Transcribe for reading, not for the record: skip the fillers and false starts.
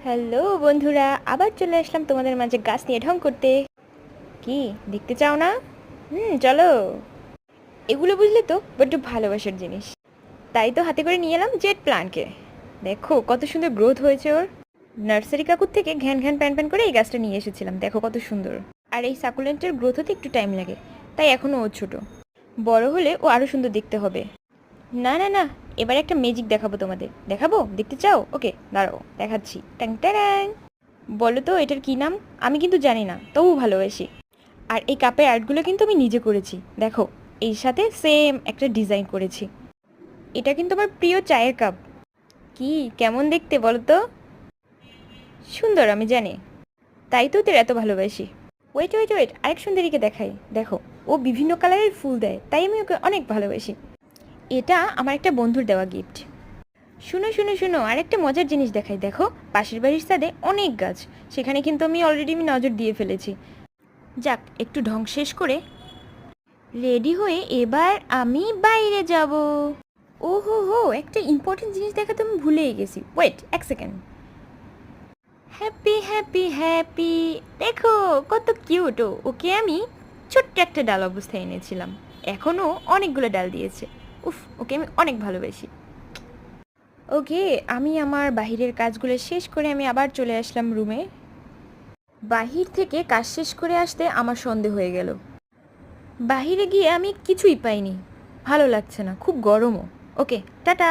Hello বন্ধুরা, আবার চলে আসলাম তোমাদের মাঝে গাছ নিয়ে ঢং করতে। কি দেখতে চাও না? চলো। এগুলো বুঝলে তো বড্ড ভালোবাসার জিনিস, তাই তো হাতে করে নিয়ে এলাম জেট প্লান্টকে। দেখো কত সুন্দর গ্রোথ হয়েছে ওর। নার্সারি কাকুর থেকে ঘ্যান ঘ্যান প্যান প্যান করে এই গাছটা নিয়ে এসেছিলাম, দেখো কত সুন্দর। আর এই সাকুলেন্টের গ্রোথ হতে একটু টাইম লাগে, তাই এখনও ও ছোট। বড় হলে ও আরও সুন্দর দেখতে হবে। না না না, এবার একটা ম্যাজিক দেখাবো তোমাদের। দেখাবো, দেখতে চাও? ওকে দাঁড়াও, দেখাচ্ছি। ট্যাং ট্যাং। বলো তো এটার কী নাম? আমি কিন্তু জানি না, তবু ভালোবাসি। আর এই কাপের আর্টগুলো কিন্তু আমি নিজে করেছি, দেখো। এর সাথে সেম একটা ডিজাইন করেছি। এটা কিন্তু আমার প্রিয় চায়ের কাপ। কি কেমন দেখতে বলো তো? সুন্দর, আমি জানি, তাই তো ওদের এত ভালোবাসি। ওয়েট ওয়েট ওয়েট, আরেক সুন্দরীকে দেখাই, দেখো। ও বিভিন্ন কালারের ফুল দেয়, তাই আমি ওকে অনেক ভালোবাসি। এটা আমার একটা বন্ধুর দেওয়া গিফট। শুনো শুনো শুনো, আরেকটা মজার জিনিস দেখাই, দেখো। পাশের বাড়ির ছাদে অনেক গাছ, সেখানে কিন্তু আমি অলরেডি নজর দিয়ে ফেলেছি। যাক, একটু ঢং শেষ করে রেডি হয়ে এবার আমি বাইরে যাব। ও হো হো, একটা ইম্পর্টেন্ট জিনিস দেখাতে আমি ভুলেই গেছি। ওয়েট এক সেকেন্ড। হ্যাপি হ্যাপি হ্যাপি, দেখো কত কিউট। ওকে আমি ছোট্ট একটা ডাল অবস্থায় এনেছিলাম, এখনও অনেকগুলো ডাল দিয়েছে। উফ, ওকে আমি অনেক ভালোবাসি। ওকে, আমি আমার বাহিরের কাজগুলো শেষ করে আমি আবার চলে আসলাম রুমে। বাহির থেকে কাজ শেষ করে আসতে আমার সন্ধে হয়ে গেল। বাহিরে গিয়ে আমি কিছুই পাইনি, ভালো লাগছে না, খুব গরমও। ওকে টাটা।